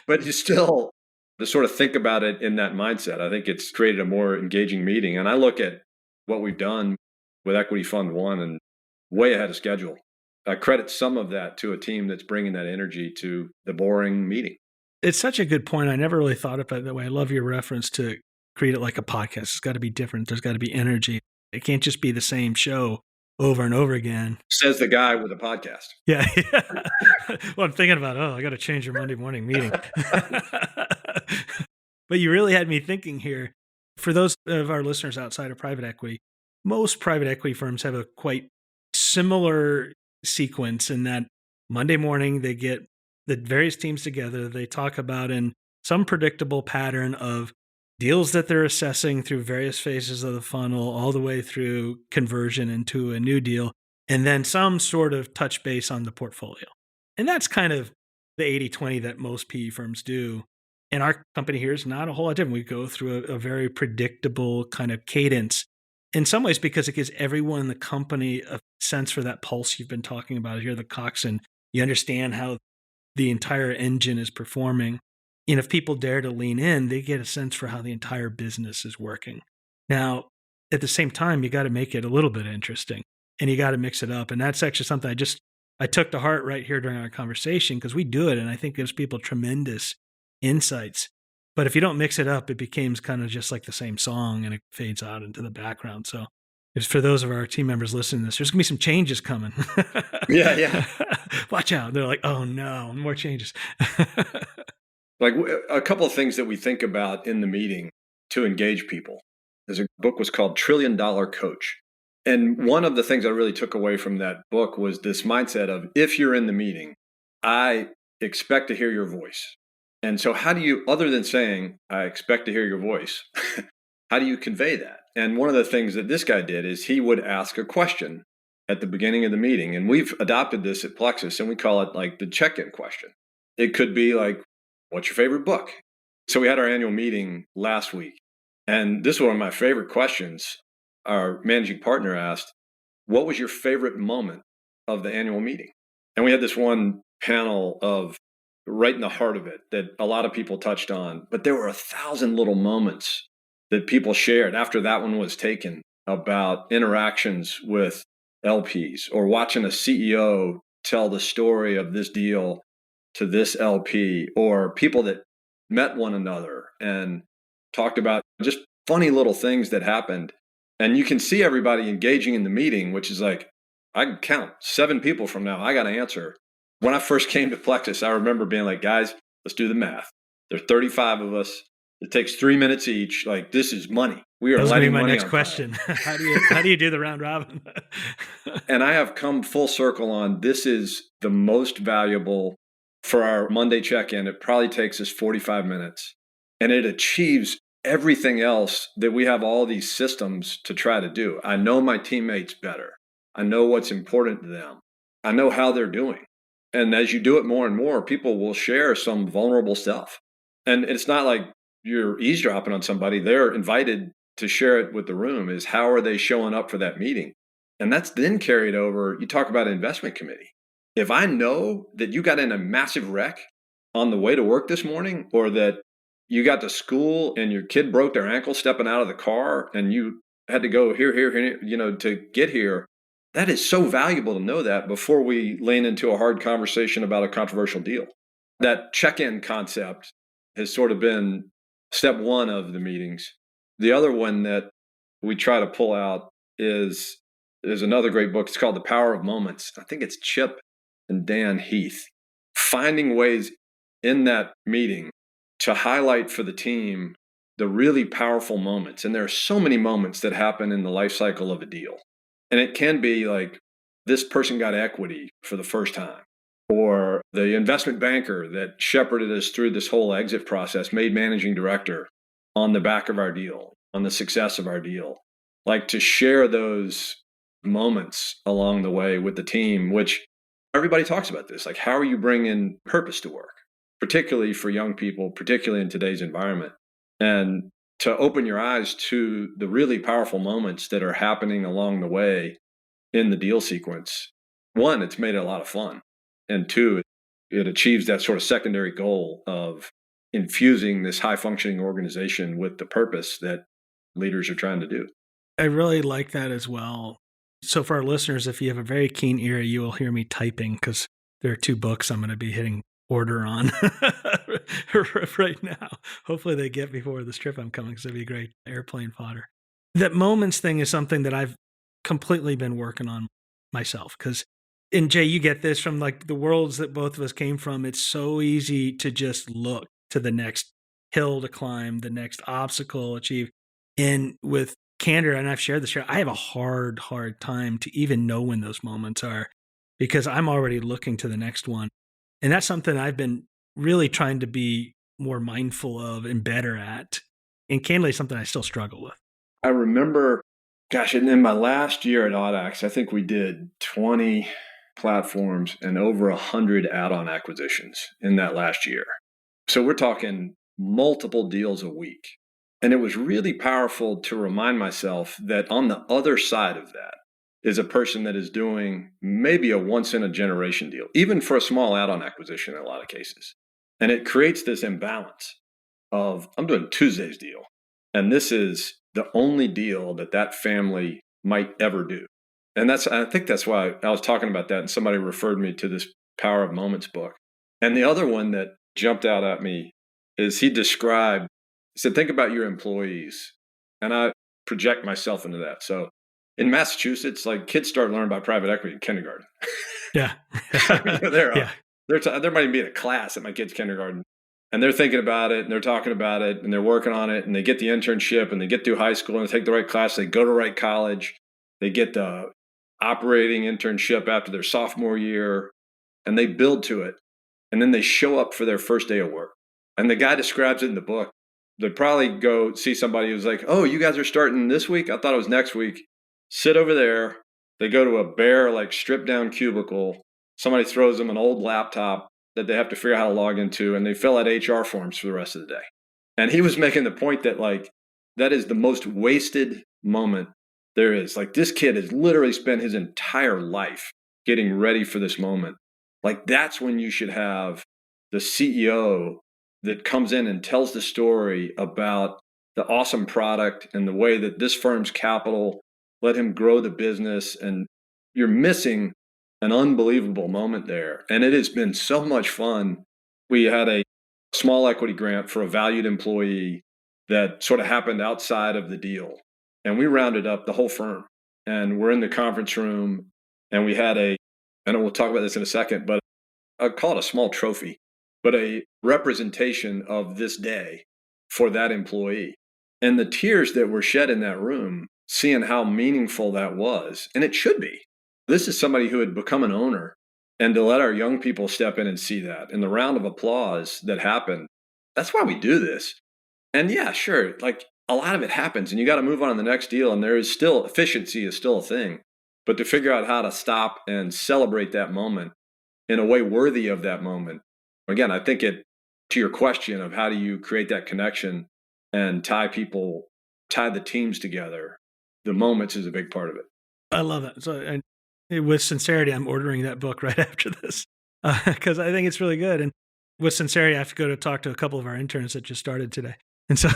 But you still, to sort of think about it in that mindset, I think it's created a more engaging meeting. And I look at what we've done with Equity Fund 1 and way ahead of schedule. I credit some of that to a team that's bringing that energy to the boring meeting. It's such a good point. I never really thought about it that way. I love your reference to create it like a podcast. It's got to be different. There's got to be energy. It can't just be the same show over and over again. Says the guy with a podcast. Yeah. Well, I'm thinking about, I got to change your Monday morning meeting. But you really had me thinking here. For those of our listeners outside of private equity, most private equity firms have a quite similar sequence in that Monday morning they get the various teams together. They talk about in some predictable pattern of deals that they're assessing through various phases of the funnel, all the way through conversion into a new deal, and then some sort of touch base on the portfolio. And that's kind of the 80-20 that most PE firms do. And our company here is not a whole lot different. We go through a very predictable kind of cadence in some ways because it gives everyone in the company a sense for that pulse you've been talking about. You're the coxswain. You understand how the entire engine is performing. And if people dare to lean in, they get a sense for how the entire business is working. Now, at the same time, you got to make it a little bit interesting and you got to mix it up. And that's actually something I took to heart right here during our conversation because we do it. And I think it gives people tremendous insights. But if you don't mix it up, it becomes kind of just like the same song and it fades out into the background. So it's for those of our team members listening to this, there's going to be some changes coming. Yeah. Watch out. They're like, oh no, more changes. Like a couple of things that we think about in the meeting to engage people. There's a book was called $1 Trillion Coach. And one of the things I really took away from that book was this mindset of if you're in the meeting, I expect to hear your voice. And so how do you, other than saying, I expect to hear your voice, how do you convey that? And one of the things that this guy did is he would ask a question at the beginning of the meeting. And we've adopted this at Plexus and we call it like the check-in question. It could be like, what's your favorite book? So we had our annual meeting last week. And this is one of my favorite questions. Our managing partner asked, what was your favorite moment of the annual meeting? And we had this one panel of right in the heart of it that a lot of people touched on, but there were 1,000 little moments that people shared after that one was taken about interactions with LPs or watching a CEO tell the story of this deal to this LP or people that met one another and talked about just funny little things that happened. And you can see everybody engaging in the meeting, which is like, I can count 7 people from now. I got to answer. When I first came to Plexus, I remember being like, guys, let's do the math. There's 35 of us. It takes 3 minutes each. Like, this is money. We are lighting money. That was going to be my next question. How do you do the round robin? And I have come full circle on this is the most valuable for our Monday check-in. It probably takes us 45 minutes. And it achieves everything else that we have all these systems to try to do. I know my teammates better. I know what's important to them. I know how they're doing. And as you do it more and more, people will share some vulnerable stuff. And it's not like you're eavesdropping on somebody. They're invited to share it with the room is how are they showing up for that meeting? And that's then carried over. You talk about an investment committee. If I know that you got in a massive wreck on the way to work this morning, or that you got to school and your kid broke their ankle stepping out of the car and you had to go here, to get here, that is so valuable to know that before we lean into a hard conversation about a controversial deal. That check-in concept has sort of been step one of the meetings. The other one that we try to pull out is another great book. It's called The Power of Moments. I think it's Chip and Dan Heath. Finding ways in that meeting to highlight for the team the really powerful moments. And there are so many moments that happen in the life cycle of a deal. And it can be like this person got equity for the first time, or the investment banker that shepherded us through this whole exit process made managing director on the back of our deal, on the success of our deal. Like to share those moments along the way with the team, which everybody talks about this. Like, how are you bringing purpose to work, particularly for young people, particularly in today's environment? And to open your eyes to the really powerful moments that are happening along the way in the deal sequence. One, it's made it a lot of fun. And two, it achieves that sort of secondary goal of infusing this high-functioning organization with the purpose that leaders are trying to do. I really like that as well. So for our listeners, if you have a very keen ear, you will hear me typing because there are 2 books I'm going to be hitting order on right now. Hopefully they get before the trip I'm coming, because it'd be great airplane fodder. That moments thing is something that I've completely been working on myself. Because, and Jay, you get this from like the worlds that both of us came from. It's so easy to just look to the next hill to climb, the next obstacle achieve. And with candor, and I've shared this here, I have a hard time to even know when those moments are, because I'm already looking to the next one. And that's something I've been really trying to be more mindful of and better at. And candidly, something I still struggle with. I remember, gosh, and in my last year at Audax, I think we did 20 platforms and over 100 add-on acquisitions in that last year. So we're talking multiple deals a week. And it was really powerful to remind myself that on the other side of that is a person that is doing maybe a once-in-a-generation deal, even for a small add-on acquisition in a lot of cases. And it creates this imbalance of, I'm doing Tuesday's deal, and this is the only deal that family might ever do. And I think that's why I was talking about that, and somebody referred me to this Power of Moments book. And the other one that jumped out at me is he said, think about your employees. And I project myself into that. So in Massachusetts, like kids start learning about private equity in kindergarten. Yeah. There might even be a class at my kid's kindergarten. And they're thinking about it, and they're talking about it, and they're working on it, and they get the internship, and they get through high school, and they take the right class, they go to the right college, they get the operating internship after their sophomore year, and they build to it. And then they show up for their first day of work. And the guy describes it in the book. They'd probably go see somebody who's like, oh, you guys are starting this week? I thought it was next week. Sit over there. They go to a bare, like stripped down cubicle. Somebody throws them an old laptop that they have to figure out how to log into, and they fill out HR forms for the rest of the day. And he was making the point that like, that is the most wasted moment there is. Like this kid has literally spent his entire life getting ready for this moment. Like that's when you should have the CEO that comes in and tells the story about the awesome product and the way that this firm's capital let him grow the business. And you're missing an unbelievable moment there. And it has been so much fun. We had a small equity grant for a valued employee that sort of happened outside of the deal. And we rounded up the whole firm. And we're in the conference room, and we had and we'll talk about this in a second, but I'll call it a small trophy, but a representation of this day for that employee. And the tears that were shed in that room, seeing how meaningful that was, and it should be. This is somebody who had become an owner, and to let our young people step in and see that, and the round of applause that happened, that's why we do this. And yeah, sure, like a lot of it happens, and you got to move on to the next deal, and there is still, efficiency is still a thing. But to figure out how to stop and celebrate that moment in a way worthy of that moment, again, I think to your question of how do you create that connection and tie the teams together, the moments is a big part of it. I love that. So with sincerity, I'm ordering that book right after this because I think it's really good. And with sincerity, I have to go to talk to a couple of our interns that just started today. And so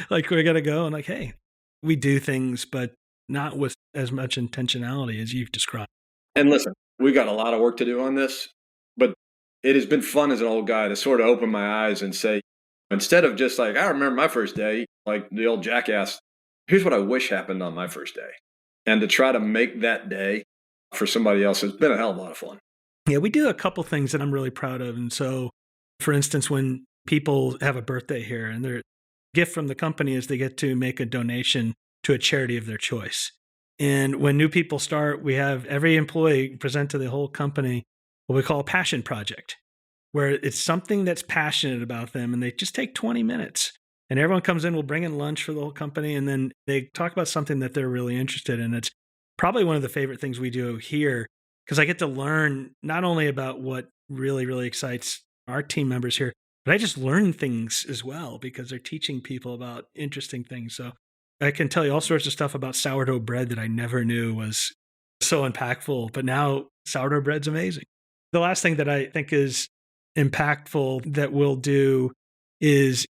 like we're going to go and like, hey, we do things, but not with as much intentionality as you've described. And listen, we got a lot of work to do on this, but it has been fun as an old guy to sort of open my eyes and say, instead of just like, I remember my first day, like the old jackass, here's what I wish happened on my first day. And to try to make that day for somebody else has been a hell of a lot of fun. Yeah, we do a couple things that I'm really proud of. And so, for instance, when people have a birthday here and their gift from the company is they get to make a donation to a charity of their choice. And when new people start, we have every employee present to the whole company what we call a passion project, where it's something that's passionate about them, and they just take 20 minutes. And everyone comes in, we'll bring in lunch for the whole company, and then they talk about something that they're really interested in. It's probably one of the favorite things we do here, because I get to learn not only about what really, really excites our team members here, but I just learn things as well because they're teaching people about interesting things. So I can tell you all sorts of stuff about sourdough bread that I never knew was so impactful, but now sourdough bread's amazing. The last thing that I think is impactful that we'll do is,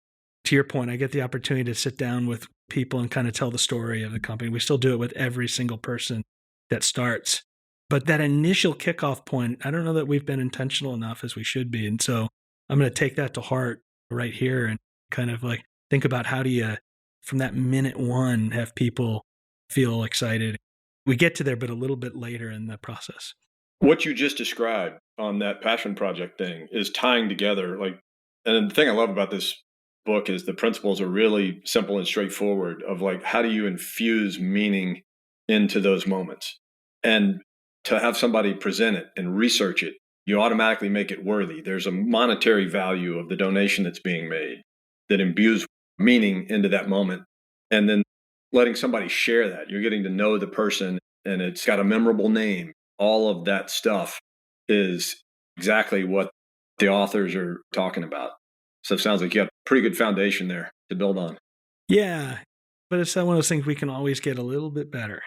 to your point, I get the opportunity to sit down with people and kind of tell the story of the company. We still do it with every single person that starts. But that initial kickoff point, I don't know that we've been intentional enough as we should be. And so I'm going to take that to heart right here and kind of like think about how do you, from that minute one, have people feel excited. We get to there, but a little bit later in the process. What you just described on that passion project thing is tying together, like, and the thing I love about this book is the principles are really simple and straightforward of like, how do you infuse meaning into those moments? And to have somebody present it and research it, you automatically make it worthy. There's a monetary value of the donation that's being made that imbues meaning into that moment. And then letting somebody share that, you're getting to know the person and it's got a memorable name. All of that stuff is exactly what the authors are talking about. So it sounds like you have a pretty good foundation there to build on. Yeah, but it's one of those things we can always get a little bit better.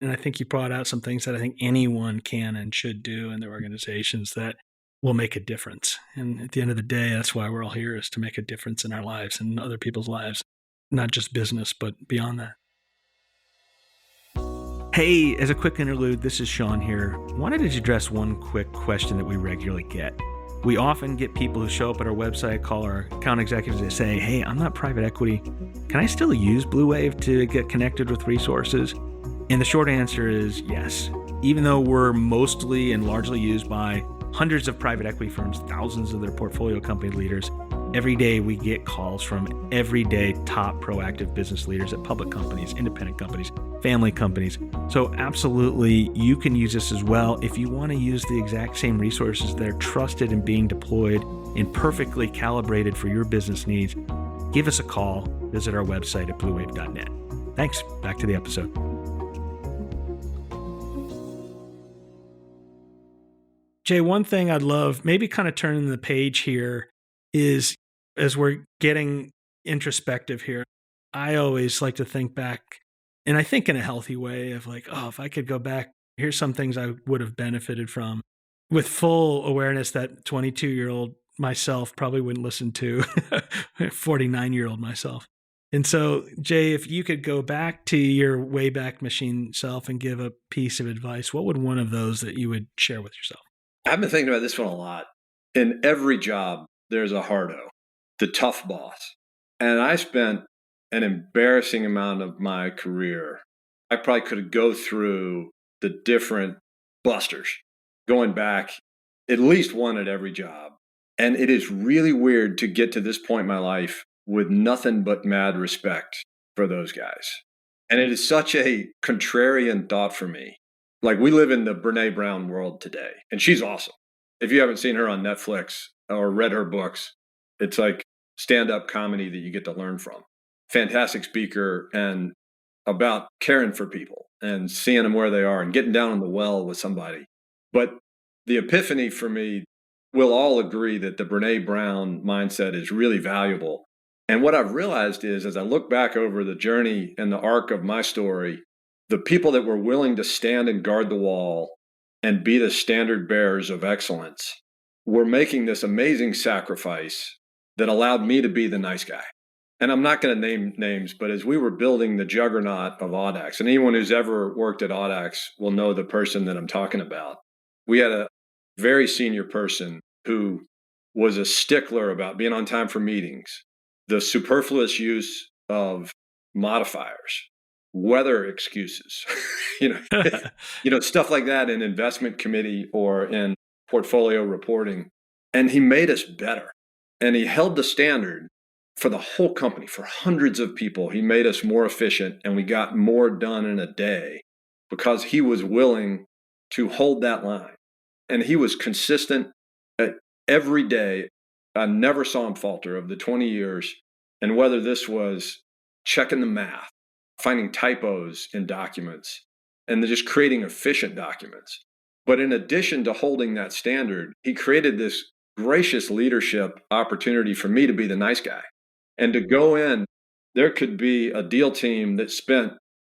And I think you brought out some things that I think anyone can and should do in their organizations that will make a difference. And at the end of the day, that's why we're all here, is to make a difference in our lives and other people's lives, not just business, but beyond that. Hey, as a quick interlude, this is Sean here. Wanted to address one quick question that we regularly get. We often get people who show up at our website, call our account executives, and say, hey, I'm not private equity. Can I still use BluWave to get connected with resources? And the short answer is yes. Even though we're mostly and largely used by hundreds of private equity firms, thousands of their portfolio company leaders, every day we get calls from everyday top proactive business leaders at public companies, independent companies, family companies. So absolutely, you can use this as well. If you want to use the exact same resources that are trusted and being deployed and perfectly calibrated for your business needs, give us a call. Visit our website at bluwave.net. Thanks. Back to the episode. Jay, one thing I'd love, maybe kind of turning the page here, is as we're getting introspective here, I always like to think back, and I think in a healthy way of like, oh, if I could go back, here's some things I would have benefited from, with full awareness that 22-year-old myself probably wouldn't listen to 49-year-old myself. And so, Jay, if you could go back to your Wayback Machine self and give a piece of advice, what would one of those that you would share with yourself? I've been thinking about this one a lot. In every job, there's a hardo, the tough boss. And I spent an embarrassing amount of my career. I probably could go through the different busters, going back at least one at every job. And it is really weird to get to this point in my life with nothing but mad respect for those guys. And it is such a contrarian thought for me. Like, we live in the Brené Brown world today, and she's awesome. If you haven't seen her on Netflix or read her books, it's like stand-up comedy that you get to learn from. Fantastic speaker, and about caring for people and seeing them where they are and getting down in the well with somebody. But the epiphany for me, we'll all agree that the Brené Brown mindset is really valuable. And what I've realized is, as I look back over the journey and the arc of my story, the people that were willing to stand and guard the wall and be the standard bearers of excellence were making this amazing sacrifice that allowed me to be the nice guy. And I'm not going to name names, but as we were building the juggernaut of Audax, and anyone who's ever worked at Audax will know the person that I'm talking about, we had a very senior person who was a stickler about being on time for meetings, the superfluous use of modifiers, weather excuses, stuff like that in investment committee or in portfolio reporting. And he made us better. And he held the standard for the whole company, for hundreds of people. He made us more efficient, and we got more done in a day because he was willing to hold that line. And he was consistent every day. I never saw him falter of the 20 years. And whether this was checking the math, finding typos in documents, and just creating efficient documents. But in addition to holding that standard, he created this gracious leadership opportunity for me to be the nice guy. And to go in, there could be a deal team that spent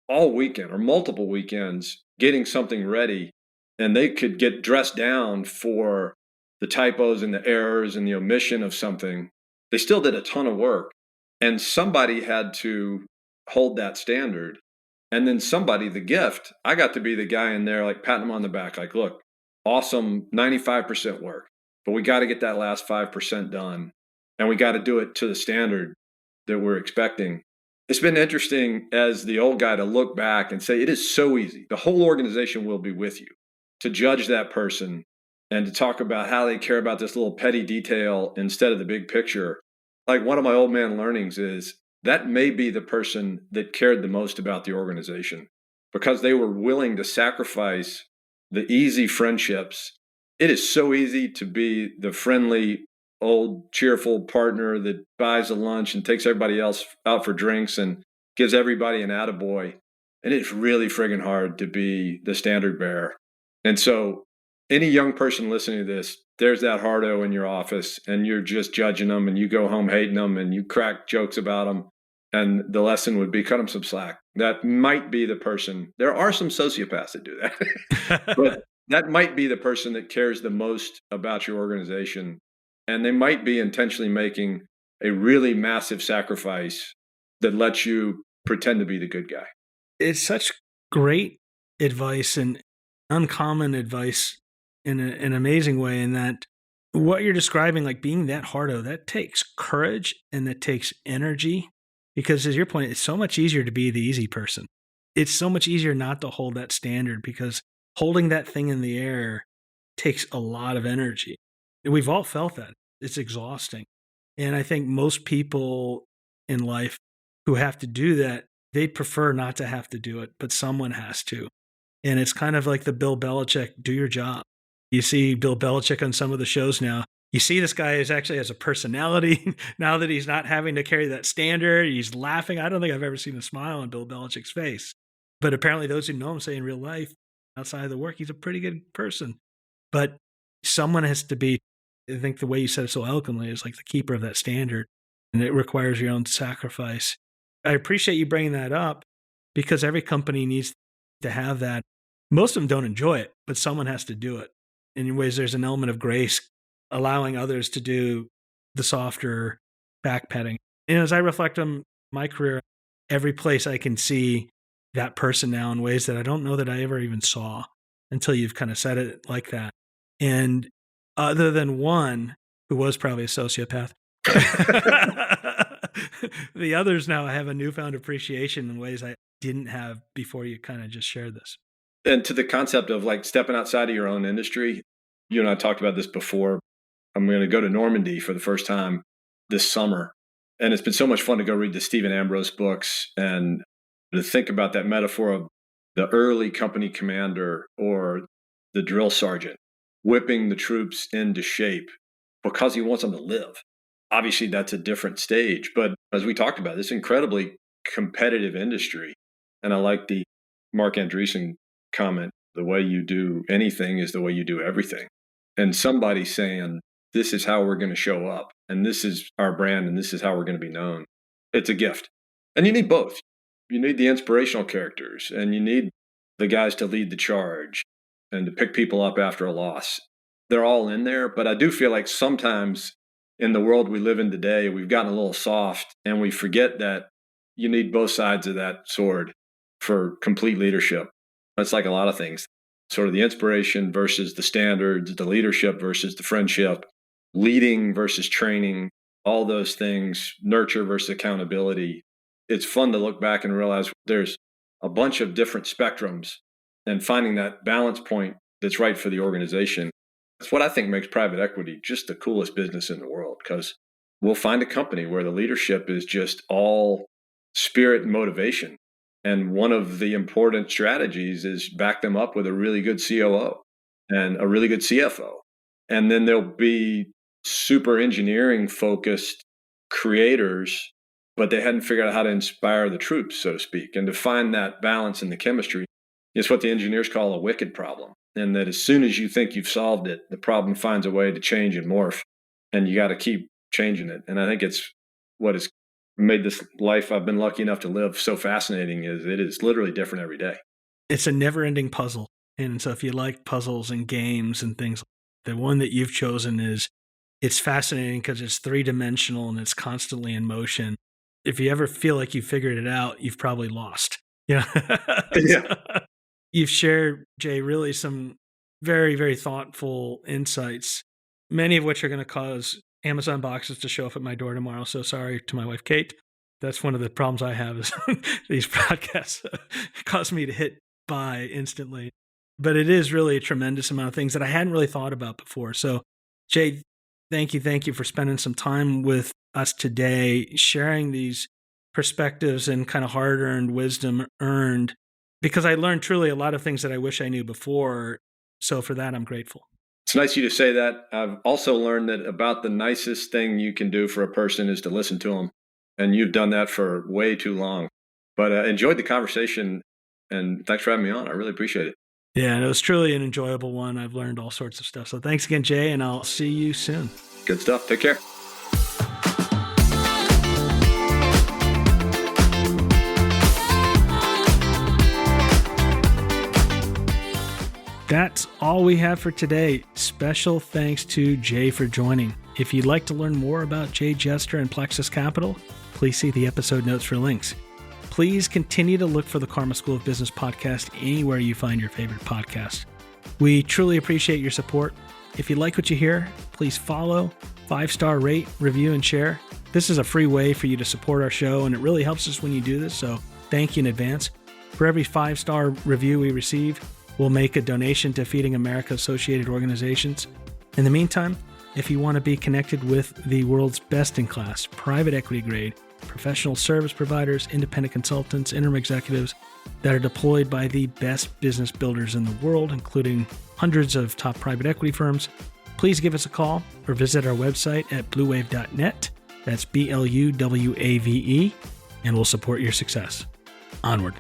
all weekend or multiple weekends getting something ready, and they could get dressed down for the typos and the errors and the omission of something. They still did a ton of work, and somebody had to hold that standard. And then somebody, the gift, I got to be the guy in there, like patting them on the back, like, look, awesome, 95% work, but we got to get that last 5% done. And we got to do it to the standard that we're expecting. It's been interesting as the old guy to look back and say, it is so easy. The whole organization will be with you to judge that person and to talk about how they care about this little petty detail instead of the big picture. Like one of my old man learnings is that may be the person that cared the most about the organization because they were willing to sacrifice the easy friendships. It is so easy to be the friendly, old, cheerful partner that buys a lunch and takes everybody else out for drinks and gives everybody an attaboy. And it's really friggin' hard to be the standard bearer. And so any young person listening to this, there's that hardo in your office and you're just judging them and you go home hating them and you crack jokes about them. And the lesson would be cut them some slack. That might be the person. There are some sociopaths that do that, but that might be the person that cares the most about your organization. And they might be intentionally making a really massive sacrifice that lets you pretend to be the good guy. It's such great advice and uncommon advice in an amazing way, in that what you're describing, like being that hardo, that takes courage and that takes energy, because as your point, it's so much easier to be the easy person. It's so much easier not to hold that standard because holding that thing in the air takes a lot of energy. We've all felt that. It's exhausting. And I think most people in life who have to do that, they prefer not to have to do it, but someone has to. And it's kind of like the Bill Belichick, do your job. You see Bill Belichick on some of the shows now. You see this guy actually has a personality now that he's not having to carry that standard. He's laughing. I don't think I've ever seen a smile on Bill Belichick's face. But apparently those who know him say in real life, outside of the work, he's a pretty good person. But someone has to be, I think the way you said it so eloquently, is like the keeper of that standard. And it requires your own sacrifice. I appreciate you bringing that up because every company needs to have that. Most of them don't enjoy it, but someone has to do it. In ways, there's an element of grace, allowing others to do the softer backpedalling. And as I reflect on my career, every place I can see that person now in ways that I don't know that I ever even saw until you've kind of said it like that. And other than one who was probably a sociopath, the others now have a newfound appreciation in ways I didn't have before you kind of just shared this. And to the concept of like stepping outside of your own industry, you and I talked about this before. I'm going to go to Normandy for the first time this summer. And it's been so much fun to go read the Stephen Ambrose books and to think about that metaphor of the early company commander or the drill sergeant whipping the troops into shape because he wants them to live. Obviously, that's a different stage. But as we talked about, this incredibly competitive industry. And I like the Mark Andreessen comment, the way you do anything is the way you do everything. And somebody saying, this is how we're going to show up, and this is our brand, and this is how we're going to be known. It's a gift. And you need both. You need the inspirational characters, and you need the guys to lead the charge and to pick people up after a loss. They're all in there, but I do feel like sometimes in the world we live in today, we've gotten a little soft, and we forget that you need both sides of that sword for complete leadership. It's like a lot of things, sort of the inspiration versus the standards, the leadership versus the friendship, leading versus training, all those things, nurture versus accountability. It's fun to look back and realize there's a bunch of different spectrums and finding that balance point that's right for the organization. That's what I think makes private equity just the coolest business in the world, because we'll find a company where the leadership is just all spirit and motivation. And one of the important strategies is back them up with a really good COO and a really good CFO. And then there'll be super engineering focused creators, but they hadn't figured out how to inspire the troops, so to speak. And to find that balance in the chemistry is what the engineers call a wicked problem. And that as soon as you think you've solved it, the problem finds a way to change and morph. And you got to keep changing it. And I think it's what has made this life I've been lucky enough to live so fascinating is it is literally different every day. It's a never-ending puzzle. And so if you like puzzles and games and things, the one that you've chosen it's fascinating because it's three-dimensional and it's constantly in motion. If you ever feel like you figured it out, you've probably lost. Yeah. Yeah. You've shared, Jay, really some very, very thoughtful insights, many of which are going to cause Amazon boxes to show up at my door tomorrow. So sorry to my wife, Kate. That's one of the problems I have is these podcasts cause me to hit buy instantly. But it is really a tremendous amount of things that I hadn't really thought about before. So, Jay, thank you for spending some time with us today, sharing these perspectives and kind of hard-earned wisdom earned, because I learned truly a lot of things that I wish I knew before. So for that, I'm grateful. It's nice of you to say that. I've also learned that about the nicest thing you can do for a person is to listen to them. And you've done that for way too long. But enjoyed the conversation, and thanks for having me on. I really appreciate it. Yeah, and it was truly an enjoyable one. I've learned all sorts of stuff. So thanks again, Jay, and I'll see you soon. Good stuff. Take care. That's all we have for today. Special thanks to Jay for joining. If you'd like to learn more about Jay Jester and Plexus Capital, please see the episode notes for links. Please continue to look for the Karma School of Business podcast anywhere you find your favorite podcast. We truly appreciate your support. If you like what you hear, please follow, 5-star rate, review, and share. This is a free way for you to support our show, and it really helps us when you do this, so thank you in advance. For every 5-star review we receive, we'll make a donation to Feeding America associated organizations. In the meantime, if you want to be connected with the world's best-in-class, private equity grade, professional service providers, independent consultants, interim executives that are deployed by the best business builders in the world, including hundreds of top private equity firms, please give us a call or visit our website at bluwave.net. That's BLUWAVE, and we'll support your success. Onward.